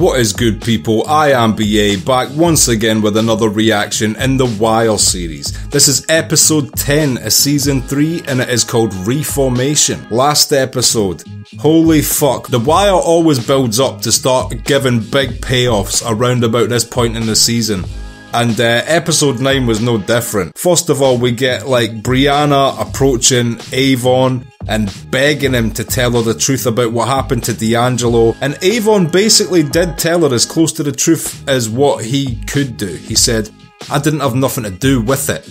What is good, people? I am BA, back once again with another reaction in the Wire series. This is episode 10 of season 3 and it is called Reformation. Last episode. Holy fuck. The Wire always builds up to start giving big payoffs around about this point in the season. And episode 9 was no different. First of all, we get like Brianna approaching Avon and begging him to tell her the truth about what happened to D'Angelo. And Avon basically did tell her as close to the truth as what he could do. He said, I didn't have nothing to do with it.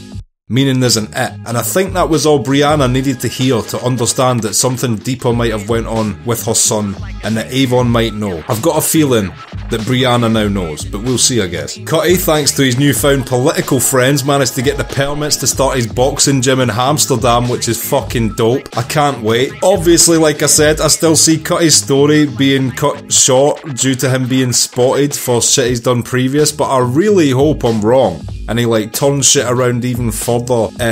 Meaning isn't it. And I think that was all Brianna needed to hear to understand that something deeper might have went on with her son and that Avon might know. I've got a feeling that Brianna now knows, but we'll see, I guess. Cutty, thanks to his newfound political friends, managed to get the permits to start his boxing gym in Amsterdam, which is fucking dope. I can't wait. Obviously, like I said, I still see Cutty's story being cut short due to him being spotted for shit he's done previous, but I really hope I'm wrong. And he like turns shit around even further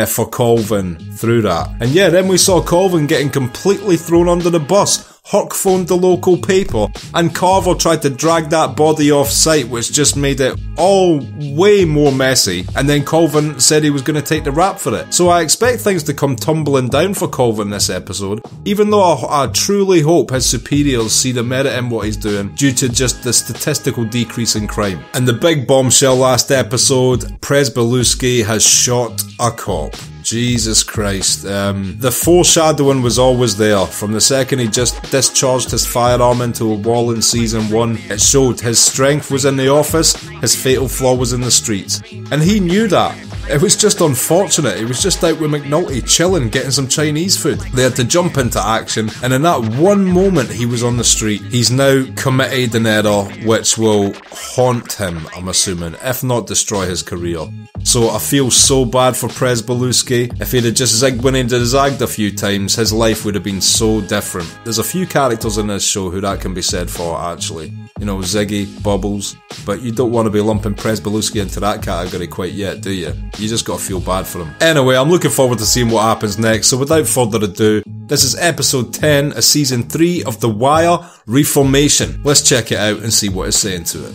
for Colvin through that. And yeah, then we saw Colvin getting completely thrown under the bus. Huck phoned the local paper and Carver tried to drag that body off site, which just made it all way more messy. And then Colvin said he was going to take the rap for it. So I expect things to come tumbling down for Colvin this episode, even though I truly hope his superiors see the merit in what he's doing due to just the statistical decrease in crime. And the big bombshell last episode, Presbeluski has shot a cop. Jesus Christ. The foreshadowing was always there. From the second he just discharged his firearm into a wall in season 1, it showed his strength was in the office, his fatal flaw was in the streets. And he knew that. It was just unfortunate. He was just out with McNulty chilling, getting some Chinese food. They had to jump into action, and in that one moment he was on the street, he's now committed an error which will haunt him, I'm assuming, if not destroy his career. So I feel so bad for Presbeluski. If he'd have just zigged when he'd zagged a few times, his life would have been so different. There's a few characters in this show who that can be said for, actually. You know, Ziggy, Bubbles, but you don't want to be lumping Presbeluski into that category quite yet, do you? You just gotta feel bad for him. Anyway, I'm looking forward to seeing what happens next, so without further ado, this is episode 10 of season 3 of The Wire, Reformation. Let's check it out and see what it's saying to it.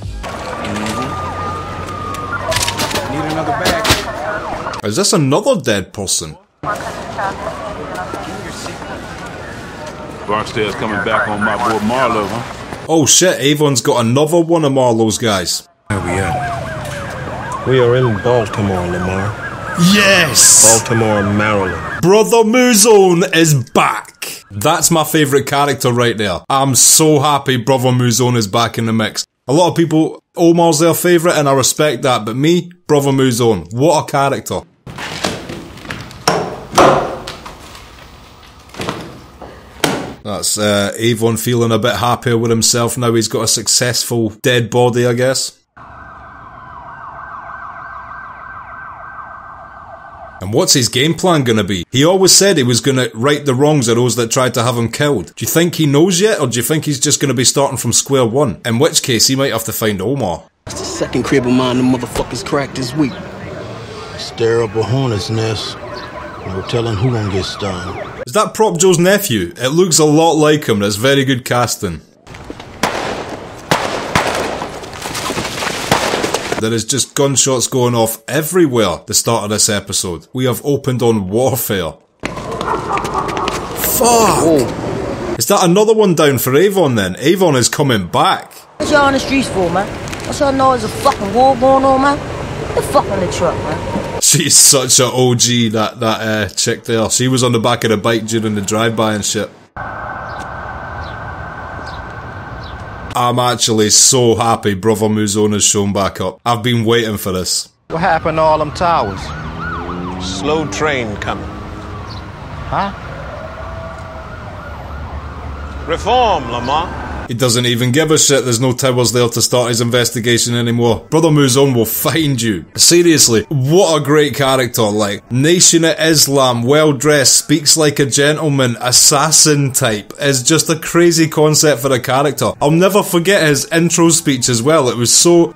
Need another bag. Is this another dead person? Barksdale's coming back on my boy Marlowe, huh? Oh shit, Avon's got another one of Marlowe's guys. Where we at? We are in Baltimore, Lamar. Yes! Baltimore, Maryland. Brother Mouzone is back! That's my favourite character right there. I'm so happy Brother Mouzone is back in the mix. A lot of people, Omar's their favourite and I respect that, but me, Brother Mouzone, what a character. That's Avon feeling a bit happier with himself now he's got a successful dead body, I guess. And what's his game plan gonna be? He always said he was gonna right the wrongs of those that tried to have him killed. Do you think he knows yet, or do you think he's just gonna be starting from square one? In which case, he might have to find Omar. It's the second crib of mine the motherfuckers cracked this week. Terrible hornet's nest. No telling who gonna get stung. Is that Prop Joe's nephew? It looks a lot like him. That's very good casting. There is just gunshots going off everywhere the start of this episode. We have opened on warfare. Fuck! Whoa. Is that another one down for Avon then? Avon is coming back. What y'all on the streets for, man? What y'all know is a fucking war going on, man? Get the fuck on the truck, man. She's such a OG, that chick there. She was on the back of the bike during the drive-by and shit. I'm actually so happy Brother Mouzone has shown back up. I've been waiting for this. What happened to all them towers? Slow train coming. Huh? Reform, Lamar. He doesn't even give a shit. There's no towers there to start his investigation anymore. Brother Mouzone will find you. Seriously, what a great character. Like, Nation of Islam, well dressed, speaks like a gentleman, assassin type. Is just a crazy concept for a character. I'll never forget his intro speech as well. It was so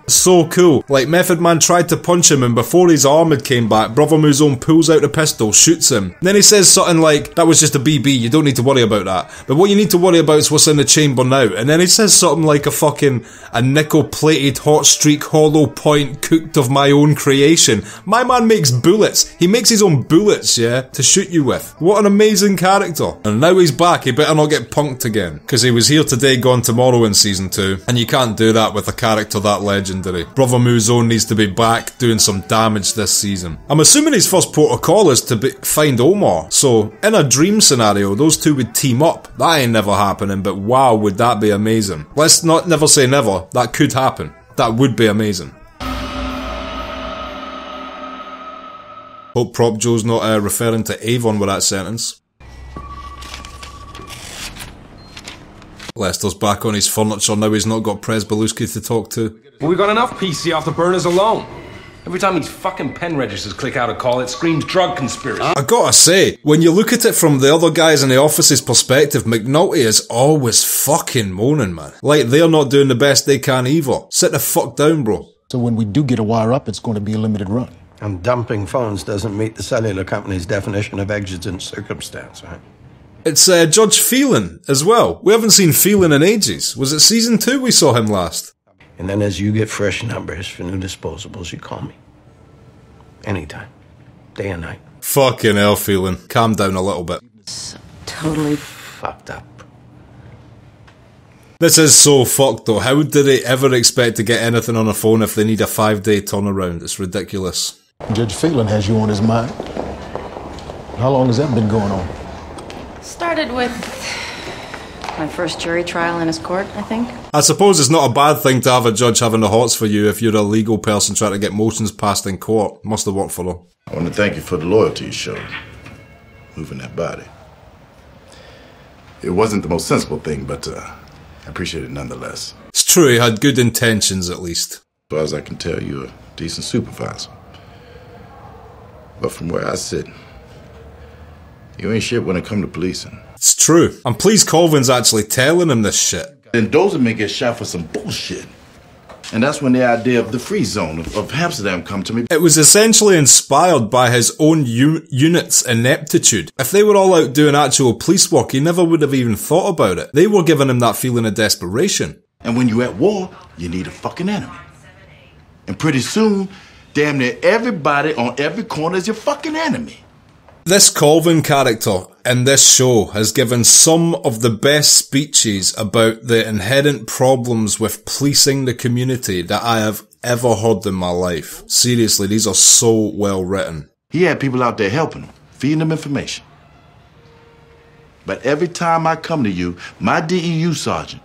cool. Like, Method Man tried to punch him and before his arm had came back, Brother Mouzone pulls out a pistol, shoots him. Then he says something like, that was just a BB, you don't need to worry about that. But what you need to worry about is what's in the chamber now. and then he says something like a nickel-plated hot streak hollow point cooked of my own creation. My man makes bullets. He makes his own bullets, yeah, to shoot you with. What an amazing character. And now he's back, he better not get punked again. Because he was here today, gone tomorrow in Season 2, and you can't do that with a character that legendary. Brother Mouzone needs to be back doing some damage this season. I'm assuming his first protocol is to find Omar, so in a dream scenario, those two would team up. That ain't never happening, but wow, would that be amazing. Let's not never say never, that could happen. That would be amazing. Hope Prop Joe's not referring to Avon with that sentence. Lester's back on his furniture now he's not got Prez Beluski to talk to. Well, we got enough PC off the burners alone. Every time these fucking pen registers click out a call, it screams drug conspiracy. I gotta say, when you look at it from the other guys in the office's perspective, McNulty is always fucking moaning, man. Like they're not doing the best they can either. Sit the fuck down, bro. So when we do get a wire up, it's going to be a limited run. And dumping phones doesn't meet the cellular company's definition of exigent circumstance, right? It's Judge Phelan as well. We haven't seen Phelan in ages. Was it Season 2 we saw him last? And then as you get fresh numbers for new disposables, you call me. Anytime. Day and night. Fucking hell, Phelan. Calm down a little bit. So totally fucked up. This is so fucked though. How did they ever expect to get anything on a phone if they need a 5-day turnaround? It's ridiculous. Judge Phelan has you on his mind. How long has that been going on? Started with my first jury trial in his court, I think. I suppose it's not a bad thing to have a judge having the hots for you if you're a legal person trying to get motions passed in court. Must have worked for her. I want to thank you for the loyalty you showed, moving that body. It wasn't the most sensible thing, but I appreciate it nonetheless. It's true, he had good intentions at least. As far as I can tell, you're a decent supervisor. But from where I sit, you ain't shit when it comes to policing. It's true. I'm pleased Colvin's actually telling him this shit. Then Dozeman gets shot for some bullshit. And that's when the idea of the free zone of Amsterdam come to me. It was essentially inspired by his own unit's ineptitude. If they were all out doing actual police work, he never would have even thought about it. They were giving him that feeling of desperation. And when you're at war, you need a fucking enemy. And pretty soon, damn near everybody on every corner is your fucking enemy. This Colvin character in this show has given some of the best speeches about the inherent problems with policing the community that I have ever heard in my life. Seriously, these are so well written. He had people out there helping him, feeding them information. But every time I come to you, my DEU sergeant,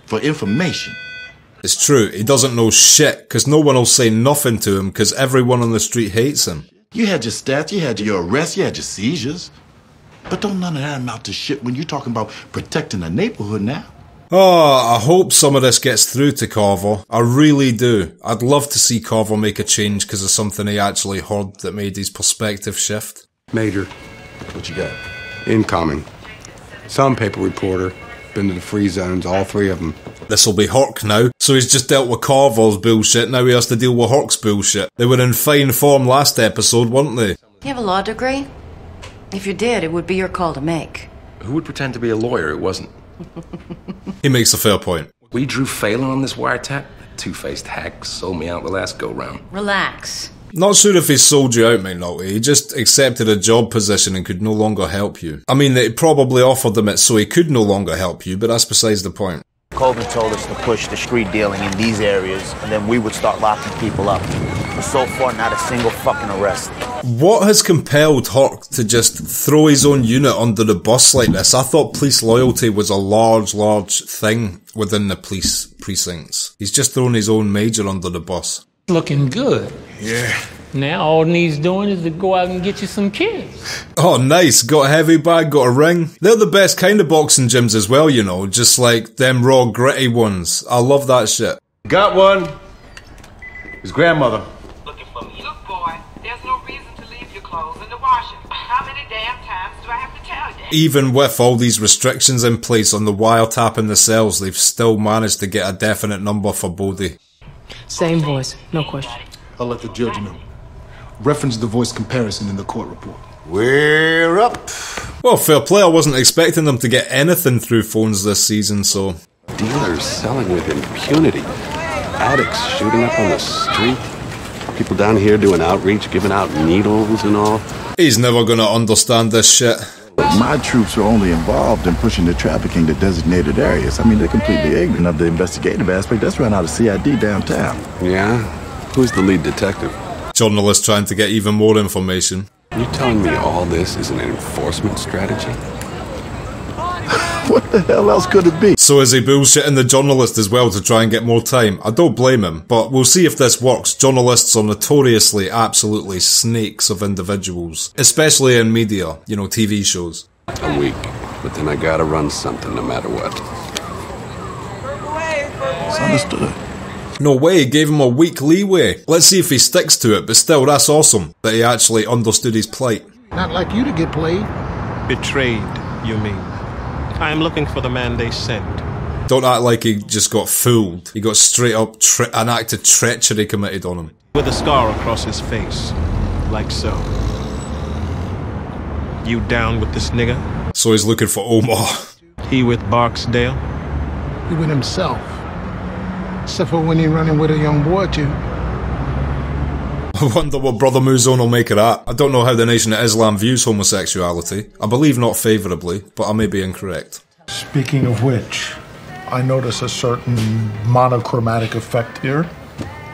for information. It's true, he doesn't know shit, because no one will say nothing to him, because everyone on the street hates him. You had your stats, you had your arrests, you had your seizures. But don't none of that amount to shit when you're talking about protecting the neighborhood now. Oh, I hope some of this gets through to Carver. I really do. I'd love to see Carver make a change because of something he actually heard that made his perspective shift. Major. What you got? Incoming. Some paper reporter. Been to the free zones, all three of them. This'll be Herc now. So he's just dealt with Carver's bullshit, now he has to deal with Herc's bullshit. They were in fine form last episode, weren't they? You have a law degree? If you did, it would be your call to make. Who would pretend to be a lawyer? It wasn't. He makes a fair point. We drew Phelan on this wiretap. Two-faced hack sold me out the last go-round. Relax. Not sure if he sold you out, McNulty. He just accepted a job position and could no longer help you. I mean, they probably offered him it so he could no longer help you, but that's besides the point. Colvin told us to push the street dealing in these areas, and then we would start locking people up. But so far, not a single fucking arrest. What has compelled Herc to just throw his own unit under the bus like this? I thought police loyalty was a large thing within the police precincts. He's just thrown his own major under the bus. Looking good. Yeah. Now all needs doing is to go out and get you some kids. Oh, nice. Got a heavy bag, got a ring. They're the best kind of boxing gyms as well, you know. Just like them raw, gritty ones. I love that shit. Got one. His grandmother. Looking for me. Look, boy, there's no reason to leave your clothes in the washer. How many damn times do I have to tell you? Even with all these restrictions in place on the wiretap in the cells, they've still managed to get a definite number for Bodie. Same voice, no question. I'll let the judge know. Reference the voice comparison in the court report. We're up. Well, fair play. I wasn't expecting them to get anything through phones this season, so Dealers selling with impunity. Addicts shooting up on the street. People down here doing outreach, giving out needles and all. He's never gonna understand this shit. My troops are only involved in pushing the trafficking to designated areas. I mean, they're completely ignorant of the investigative aspect. That's right out of CID downtown. Yeah? Who's the lead detective? Journalist trying to get even more information. You telling me all this is an enforcement strategy? What the hell else could it be? So is he bullshitting the journalist as well to try and get more time? I don't blame him, but we'll see if this works. Journalists are notoriously absolutely snakes of individuals, especially in media, you know, TV shows. A week, but then I gotta run something no matter what. It's understood. No way, gave him a week leeway. Let's see if he sticks to it, but still, that's awesome that he actually understood his plight. Not like you to get played. Betrayed, you mean? I am looking for the man they sent. Don't act like he just got fooled. He got straight up an act of treachery committed on him. With a scar across his face. Like so. You down with this nigga? So he's looking for Omar. He with Barksdale? He with himself. Except for when he running with a young boy too. I wonder what Brother Mouzone will make of that. I don't know how the Nation of Islam views homosexuality. I believe not favourably, but I may be incorrect. Speaking of which, I notice a certain monochromatic effect here.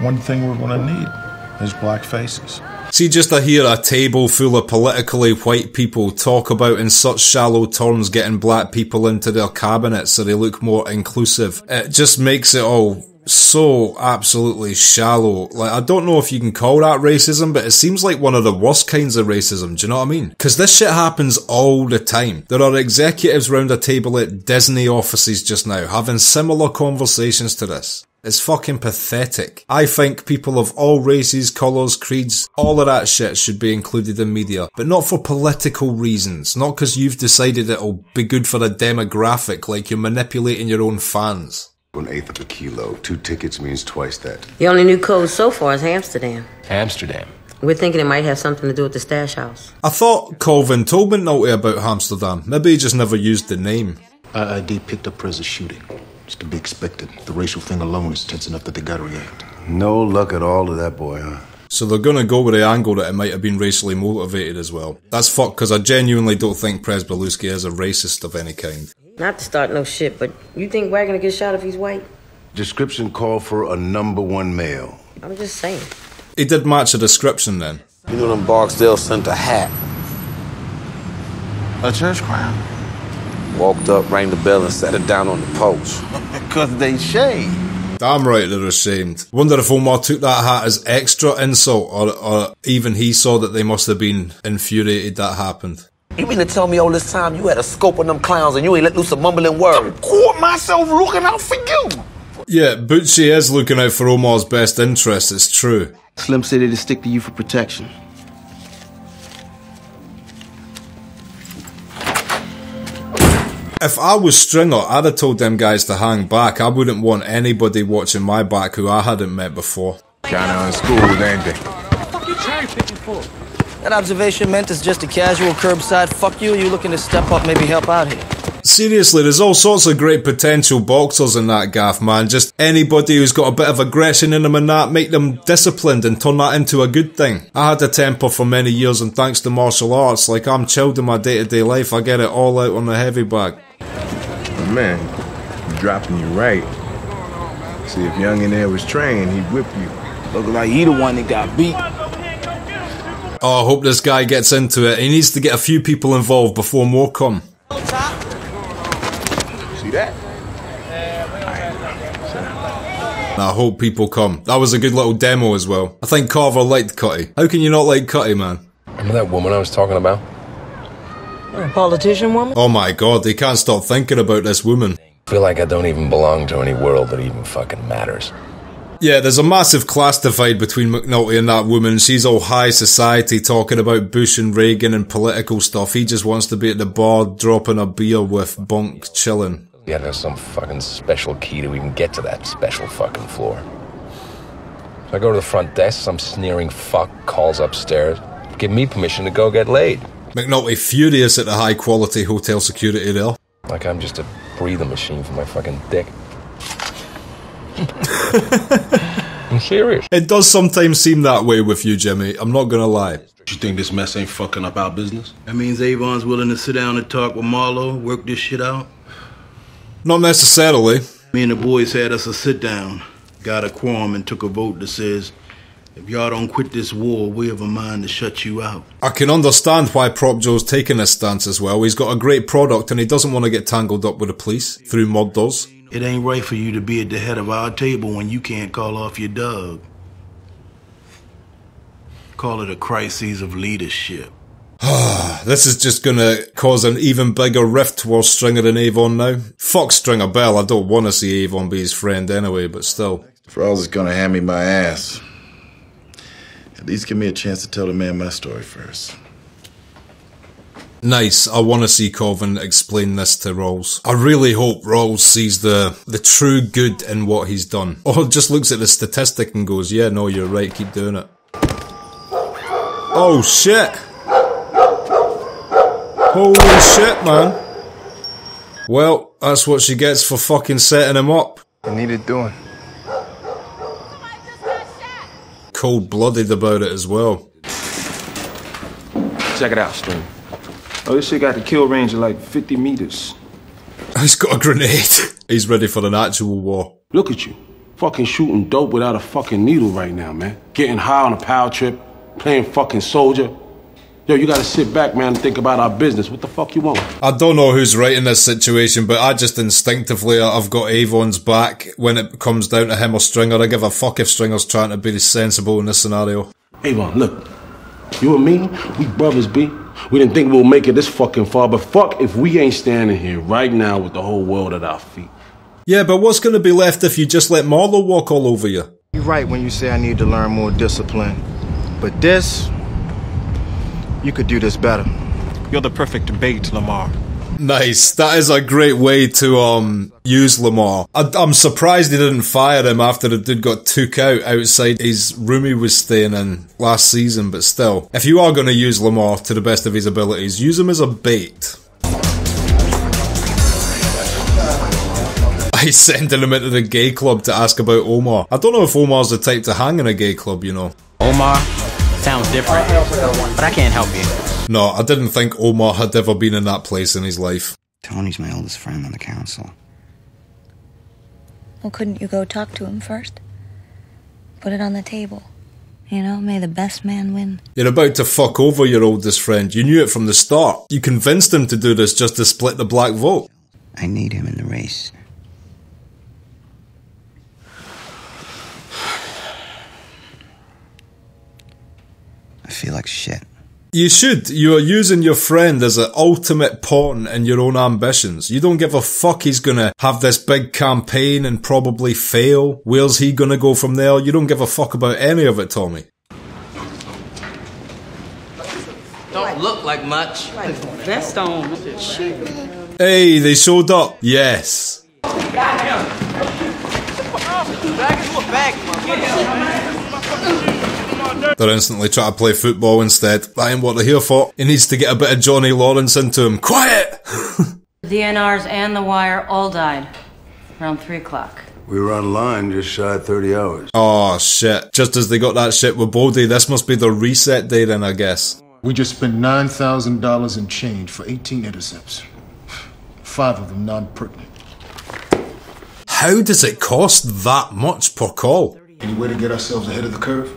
One thing we're going to need is black faces. See, just to hear a table full of politically white people talk about in such shallow terms getting black people into their cabinets so they look more inclusive, it just makes it all so absolutely shallow. Like, I don't know if you can call that racism, but it seems like one of the worst kinds of racism, do you know what I mean? Because this shit happens all the time. There are executives round a table at Disney offices just now having similar conversations to this. It's fucking pathetic. I think people of all races, colours, creeds, all of that shit should be included in media, but not for political reasons, not because you've decided it'll be good for a demographic like you're manipulating your own fans. 1/8 of a kilo. 2 tickets means twice that. The only new code so far is Amsterdam. Amsterdam. We're thinking it might have something to do with the stash house. I thought Colvin told McNulty about Amsterdam. Maybe he just never used the name. IID picked up as a shooting. It's to be expected. The racial thing alone is tense enough that they gotta react. No luck at all to that boy, huh? So they're gonna go with the angle that it might have been racially motivated as well. That's fucked, because I genuinely don't think Presbeluski is a racist of any kind. Not to start no shit, but you think Wagner get shot if he's white? Description called for a #1 male. I'm just saying. He did match a description then. You know them Barksdale sent a hat. A church crown. Walked up, rang the bell, and set it down on the post. Because they shade. Damn right they're ashamed. Wonder if Omar took that hat as extra insult, or even he saw that they must have been infuriated that happened. You mean to tell me all this time you had a scope on them clowns and you ain't let loose a mumbling word? I caught myself looking out for you. Yeah, Butchie is looking out for Omar's best interests, it's true. Slim said to stick to you for protection. If I was Stringer, I'd have told them guys to hang back. I wouldn't want anybody watching my back who I hadn't met before. Kinda unschooled, ain't they? What the fuck you cherry picking for? That observation meant it's just a casual curbside fuck you, or you looking to step up, maybe help out here? Seriously, there's all sorts of great potential boxers in that gaff, man. Just anybody who's got a bit of aggression in them and that, make them disciplined and turn that into a good thing. I had a temper for many years, and thanks to martial arts, like, I'm chilled in my day-to-day life. I get it all out on the heavy bag. Oh, man, he's dropping you right. See, if Young in there was trained, he'd whip you. Looking like he the one that got beat. Oh, I hope this guy gets into it. He needs to get a few people involved before more come. See that? I hope people come. That was a good little demo as well. I think Carver liked Cutty. How can you not like Cutty, man? Remember that woman I was talking about? A politician woman? Oh my god, they can't stop thinking about this woman. I feel like I don't even belong to any world that even fucking matters. Yeah, there's a massive class divide between McNulty and that woman. She's all high society talking about Bush and Reagan and political stuff. He just wants to be at the bar dropping a beer with Bunk chilling. You had to have some fucking special key to even get to that special fucking floor. So I go to the front desk, some sneering fuck calls upstairs, give me permission to go get laid. McNulty furious at the high quality hotel security there. Like I'm just a breathing machine for my fucking dick. I'm serious. It does sometimes seem that way with you, Jimmy. I'm not gonna lie. You think this mess ain't fucking up our business? That means Avon's willing to sit down and talk with Marlowe, work this shit out? Not necessarily. Me and the boys had us a sit down, got a quorum and took a vote that says, if y'all don't quit this war, we have a mind to shut you out. I can understand why Prop Joe's taking this stance as well. He's got a great product and he doesn't want to get tangled up with the police through murders. It ain't right for you to be at the head of our table when you can't call off your dog. Call it a crisis of leadership. This is just gonna cause an even bigger rift towards Stringer and Avon now. Fuck Stringer Bell, I don't want to see Avon be his friend anyway, but still. Frawls is gonna hand me my ass. At least give me a chance to tell the man my story first. Nice, I want to see Coven explain this to Rawls. I really hope Rawls sees the true good in what he's done. Or just looks at the statistic and goes, yeah, no, you're right, keep doing it. Oh shit! Holy shit, man. Well, that's what she gets for fucking setting him up. I needed doing. Cold-blooded about it as well. Check it out, String. Oh, this shit got the kill range of like 50 meters. He's got a grenade. He's ready for an actual war. Look at you. Fucking shooting dope without a fucking needle right now, man. Getting high on a power trip. Playing fucking soldier. Yo, you gotta sit back, man, and think about our business. What the fuck you want? I don't know who's right in this situation, but I just instinctively, I've got Avon's back when it comes down to him or Stringer. I give a fuck if Stringer's trying to be sensible in this scenario. Avon, look. You and me, we brothers, B. We didn't think we'll make it this fucking far, but fuck if we ain't standing here right now with the whole world at our feet. Yeah, but what's gonna be left if you just let Marlowe walk all over you? You're right when you say I need to learn more discipline. But this, you could do this better. You're the perfect bait, Lamar. Nice. That is a great way to use Lamar. I'm surprised he didn't fire him after the dude got took out outside his room he was staying in last season, but still. If you are going to use Lamar to the best of his abilities, use him as a bait. He's sending him into the gay club to ask about Omar. I don't know if Omar's the type to hang in a gay club, you know. Omar sounds different, but I can't help you. No, I didn't think Omar had ever been in that place in his life. Tony's my oldest friend on the council. Well, couldn't you go talk to him first? Put it on the table. You know, may the best man win. You're about to fuck over your oldest friend. You knew it from the start. You convinced him to do this just to split the black vote. I need him in the race. I feel like shit. You should. You are using your friend as an ultimate pawn in your own ambitions. You don't give a fuck he's gonna have this big campaign and probably fail. Where's he gonna go from there? You don't give a fuck about any of it, Tommy. Don't look like much. Vest on. Hey, they showed up. Yes. They're instantly trying to play football instead. That ain't what they're here for. He needs to get a bit of Johnny Lawrence into him. Quiet! DNRs and the wire all died around 3 o'clock. We were online just shy of 30 hours. Oh shit. Just as they got that shit with Bodie, this must be the reset day then, I guess. We just spent $9,000 in change for 18 intercepts. 5 of them non-pertinent. How does it cost that much per call? Any way to get ourselves ahead of the curve?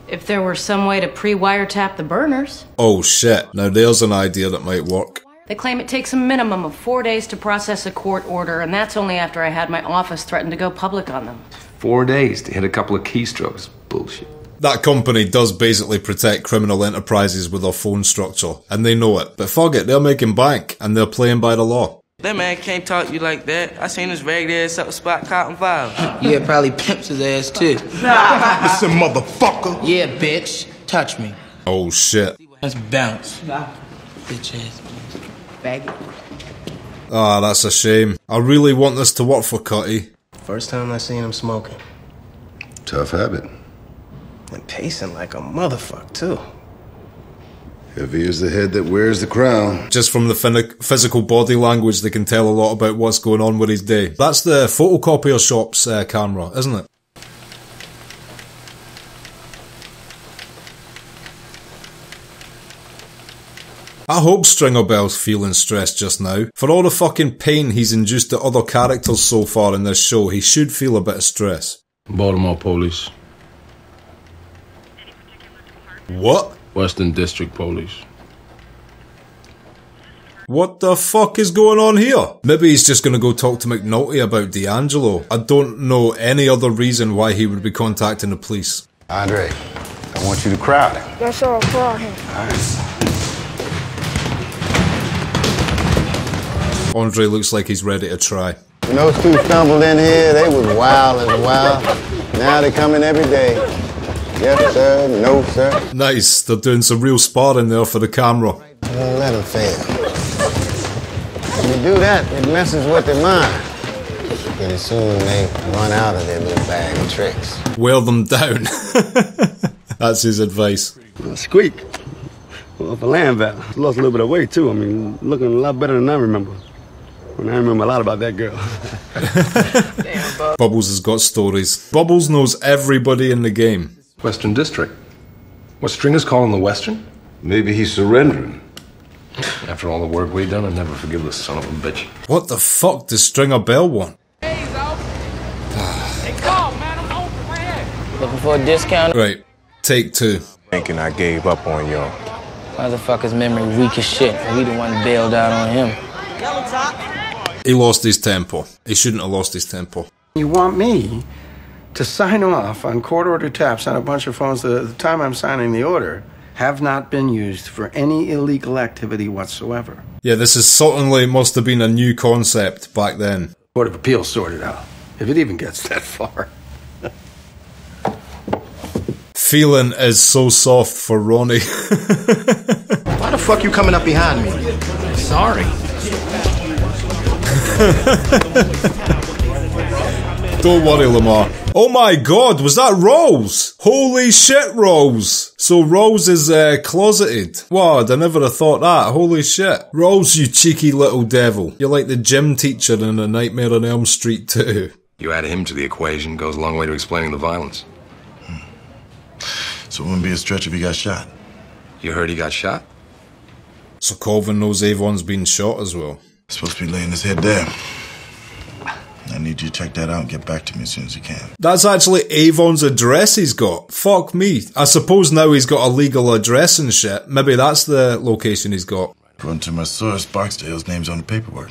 If there were some way to pre-wiretap the burners. Oh shit. Now there's an idea that might work. They claim it takes a minimum of 4 days to process a court order, and that's only after I had my office threaten to go public on them. 4 days to hit a couple of keystrokes. Bullshit. That company does basically protect criminal enterprises with their phone structure, and they know it. But fuck it, they're making bank, and they're playing by the law. That man can't talk to you like that. I seen his ragged ass up spot cotton five. Yeah, probably pimps his ass too. Listen, motherfucker. Yeah, bitch. Touch me. Oh shit. Let's bounce. Bitch ass. Faggot. Ah, that's a shame. I really want this to work for Cutty. First time I seen him smoking. Tough habit. And pacing like a motherfucker too. If he is the head that wears the crown. Just from the physical body language, they can tell a lot about what's going on with his day. That's the photocopier shop's camera, isn't it? I hope Stringer Bell's feeling stressed just now. For all the fucking pain he's induced to other characters so far in this show, he should feel a bit of stress. Baltimore Police. What? Western District Police. What the fuck is going on here? Maybe he's just gonna go talk to McNulty about D'Angelo. I don't know any other reason why he would be contacting the police. Andre, I want you to crowd him. Yes, sir, I'll crowd him. Nice. Andre looks like he's ready to try. When those two stumbled in here, they was wild as wild. Now they come in every day. Yes, sir. No, sir. Nice. They're doing some real sparring there for the camera. Don't let them fail. When you do that, it messes with their mind. Pretty soon they run out of their little bag of tricks. Wear them down. That's his advice. Squeak. Well, for land value. Lost a little bit of weight, too. I mean, looking a lot better than I remember. And I remember a lot about that girl. Damn, Bubbles has got stories. Bubbles knows everybody in the game. Western District. What Stringer's calling the Western? Maybe he's surrendering. After all the work we've done, I'd never forgive this son of a bitch. What the fuck does Stringer Bell want? Looking for a discount? Right, take two. Thinking I gave up on y'all. Motherfucker's memory weak as shit. We the one bailed out on him. He lost his temper. He shouldn't have lost his temper. You want me to sign off on court order taps on a bunch of phones that at the time I'm signing the order have not been used for any illegal activity whatsoever. Yeah, this is certainly must have been a new concept back then. Court of Appeals sorted out, if it even gets that far. Feeling is so soft for Ronnie. Why the fuck you coming up behind me? Sorry. Don't worry, Lamar. Oh my god, was that Rose? Holy shit, Rose. So Rose is closeted. Wow, I never have thought that. Holy shit. Rose, you cheeky little devil. You're like the gym teacher in A Nightmare on Elm Street 2. You add him to the equation, goes a long way to explaining the violence. So it wouldn't be a stretch if he got shot. You heard he got shot? So Colvin knows Avon's been shot as well. Supposed to be laying his head there. I need you to check that out and get back to me as soon as you can. That's actually Avon's address he's got. Fuck me. I suppose now he's got a legal address and shit. Maybe that's the location he's got. According to my source, Barksdale's name's on the paperwork.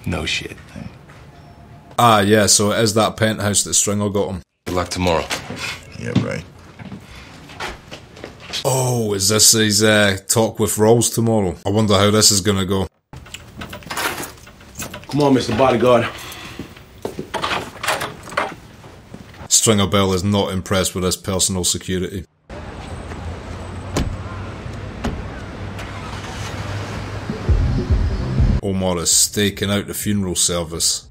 No shit. Ah, yeah, so it is that penthouse that Stringer got him. Good luck tomorrow. Yeah, right. Oh, is this his talk with Rolls tomorrow? I wonder how this is gonna go. Come on, Mr. Bodyguard. Stringer Bell is not impressed with his personal security. Omar is staking out the funeral service.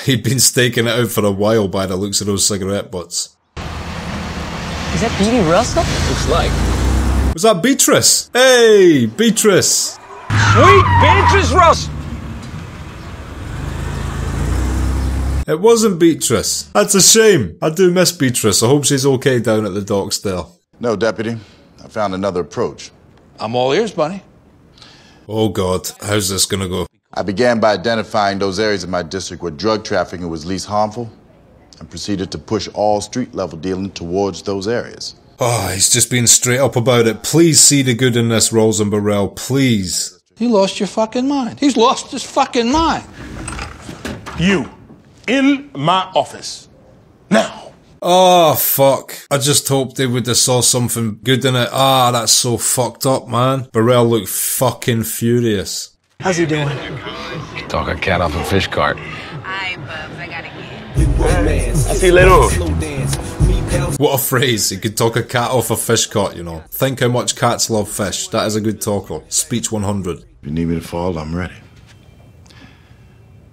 He'd been staking it out for a while by the looks of those cigarette butts. Is that Petey Russell? Looks like. Was that Beatrice? Hey, Beatrice! Sweet Beatrice Russell! It wasn't Beatrice. That's a shame. I do miss Beatrice. I hope she's okay down at the docks there. No, Deputy. I found another approach. I'm all ears, Bunny. Oh God, how's this gonna go? I began by identifying those areas of my district where drug trafficking was least harmful and proceeded to push all street-level dealing towards those areas. Oh, he's just being straight up about it. Please see the good in this, Rolls and Burrell. Please. You lost your fucking mind. He's lost his fucking mind. You. In my office. Now. Oh, fuck. I just hoped they would have saw something good in it. Ah, that's so fucked up, man. Burrell looked fucking furious. How's he doing? Talk a cat off a fish cart. I'll see you later on. What a phrase. He could talk a cat off a fish cart, you know. Think how much cats love fish. That is a good talker. Speech 100. If you need me to fall, I'm ready.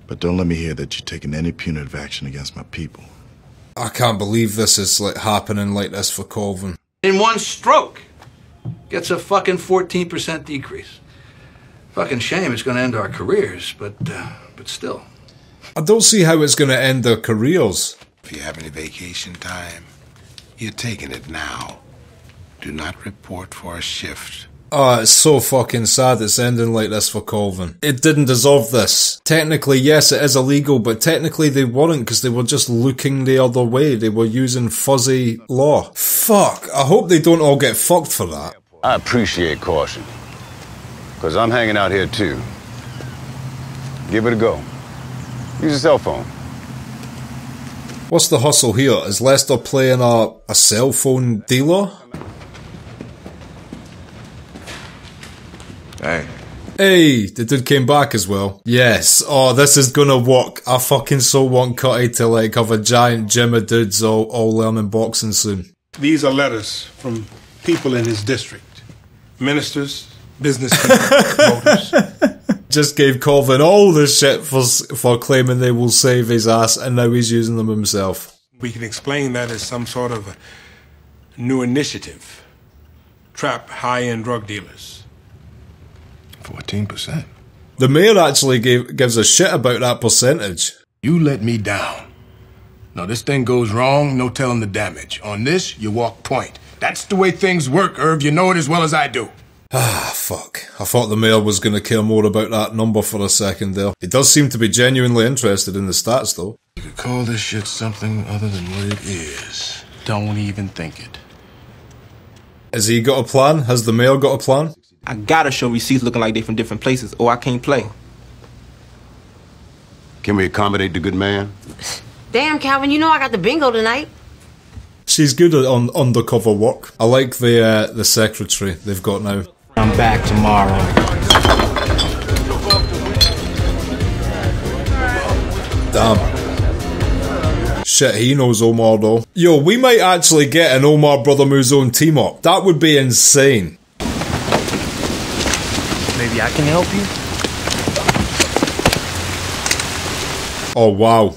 But don't let me hear that you're taking any punitive action against my people. I can't believe this is like happening like this for Colvin. In one stroke. Gets a fucking 14% decrease. Fucking shame it's gonna end our careers, but still. I don't see how it's gonna end their careers. If you have any vacation time, you're taking it now. Do not report for a shift. Oh, it's so fucking sad it's ending like this for Colvin. It didn't deserve this. Technically, yes, it is illegal, but technically they weren't because they were just looking the other way. They were using fuzzy law. Fuck, I hope they don't all get fucked for that. I appreciate caution, because I'm hanging out here too. Give it a go. Use your cell phone. What's the hustle here? Is Lester playing a cell phone dealer? Hey, the dude came back as well. Yes. Oh, this is gonna work. I fucking so want Cutty to like have a giant gym of dudes all learning boxing soon. These are letters from people in his district. Ministers, business people, voters. Just gave Colvin all the shit for claiming they will save his ass, and now he's using them himself. We can explain that as some sort of a new initiative. Trap high-end drug dealers. 14%. The mayor actually gives a shit about that percentage. You let me down. Now this thing goes wrong, no telling the damage. On this, you walk point. That's the way things work, Irv. You know it as well as I do. Ah, fuck. I thought the mayor was going to care more about that number for a second there. He does seem to be genuinely interested in the stats, though. You could call this shit something other than what it is. Don't even think it. Has he got a plan? Has the mayor got a plan? I gotta show receipts looking like they from different places, or I can't play. Can we accommodate the good man? Damn, Calvin, you know I got the bingo tonight. She's good on undercover work. I like the secretary they've got now. I'm back tomorrow. Damn. Shit, he knows Omar though. Yo, we might actually get an Omar Brother Mouzone team up. That would be insane. Maybe I can help you? Oh, wow.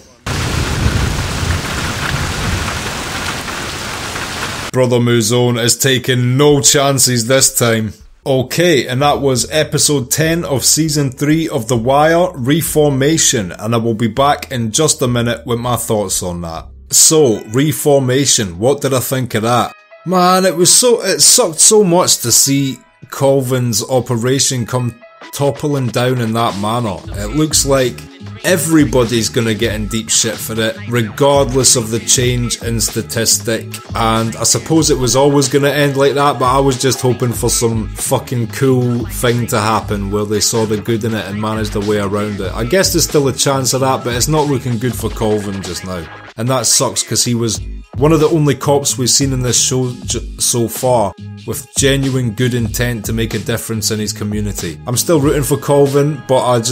Brother Mouzone is taking no chances this time. Okay, and that was episode 10 of season 3 of The Wire, Reformation, and I will be back in just a minute with my thoughts on that. So, Reformation, what did I think of that? Man, it sucked so much to see Colvin's operation come toppling down in that manner. It looks like everybody's gonna get in deep shit for it, regardless of the change in statistic, and I suppose it was always gonna end like that, but I was just hoping for some fucking cool thing to happen where they saw the good in it and managed a way around it. I guess there's still a chance of that, but it's not looking good for Colvin just now, and that sucks because he was one of the only cops we've seen in this show so far with genuine good intent to make a difference in his community. I'm still rooting for Colvin, but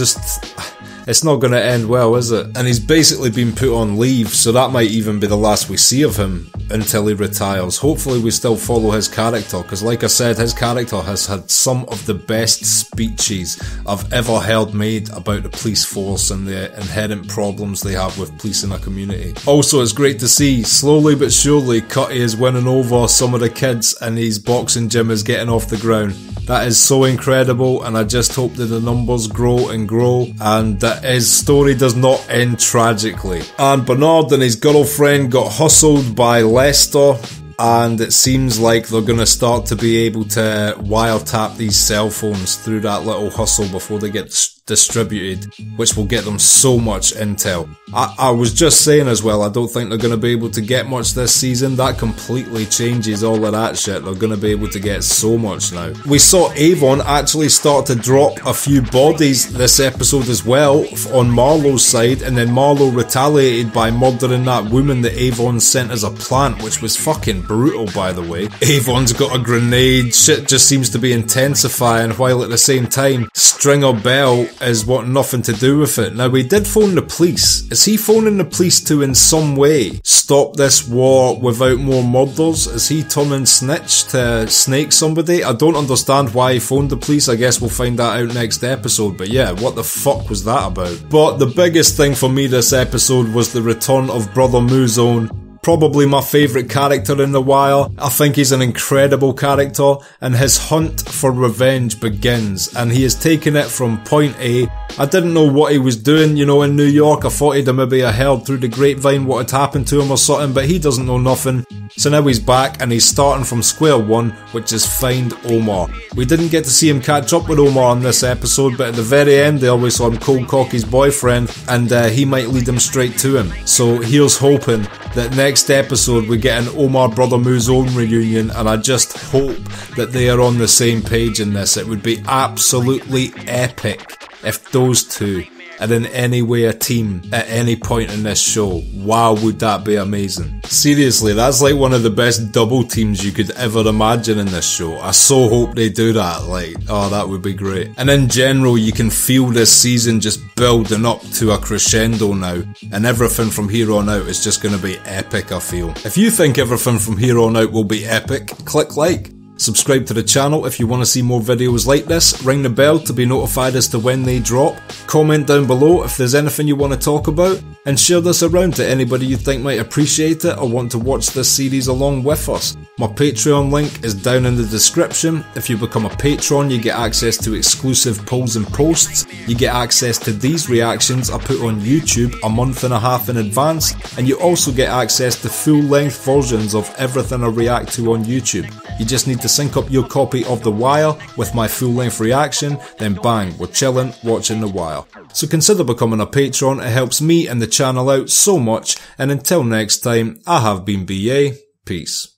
it's not going to end well, is it? And he's basically been put on leave, so that might even be the last we see of him until he retires. Hopefully we still follow his character, because like I said, his character has had some of the best speeches I've ever heard made about the police force and the inherent problems they have with policing a community. Also, it's great to see, slowly but surely, Cutty is winning over some of the kids and his boxing gym is getting off the ground. That is so incredible, and I just hope that the numbers grow and grow, and that his story does not end tragically. And Bernard and his girlfriend got hustled by Lester, and it seems like they're going to start to be able to wiretap these cell phones through that little hustle before they get distributed, which will get them so much intel. I was just saying as well, I don't think they're going to be able to get much this season. That completely changes all of that shit. They're going to be able to get so much now. We saw Avon actually start to drop a few bodies this episode as well on Marlowe's side, and then Marlowe retaliated by murdering that woman that Avon sent as a plant, which was fucking brutal, by the way. Avon's got a grenade. Shit just seems to be intensifying, while at the same time Stringer Bell is wanting nothing to do with it. Now, we did phone the police. Is he phoning the police to in some way stop this war without more murders? Is he turning snitch to snake somebody? I don't understand why he phoned the police. I guess we'll find that out next episode, but yeah, what the fuck was that about? But the biggest thing for me this episode was the return of Brother Mouzone. probably my favourite character in The Wire. I think he's an incredible character, and his hunt for revenge begins, and he has taken it from point A. I didn't know what he was doing, you know, in New York. I thought he'd maybe heard through the grapevine what had happened to him or something, but he doesn't know nothing. So now he's back, and he's starting from square one, which is find Omar. We didn't get to see him catch up with Omar on this episode, but at the very end there we saw him cold cock his boyfriend, and he might lead him straight to him. So here's hoping that next episode we get an Omar brother Mouzone reunion, and I just hope that they are on the same page in this. It would be absolutely epic if those two are in any way a team at any point in this show. Wow, would that be amazing. Seriously, that's like one of the best double teams you could ever imagine in this show. I so hope they do that, like, oh, that would be great. And in general, you can feel this season just building up to a crescendo now, and everything from here on out is just going to be epic, I feel. If you think everything from here on out will be epic, click like. Subscribe to the channel if you want to see more videos like this, ring the bell to be notified as to when they drop, comment down below if there's anything you want to talk about, and share this around to anybody you think might appreciate it or want to watch this series along with us. My Patreon link is down in the description. If you become a patron, you get access to exclusive polls and posts, you get access to these reactions I put on YouTube a month and a half in advance, and you also get access to full-length versions of everything I react to on YouTube. You just need to sync up your copy of The Wire with my full-length reaction, then bang, we're chilling, watching The Wire. So consider becoming a patron, it helps me and the channel out so much, and until next time, I have been BA, peace.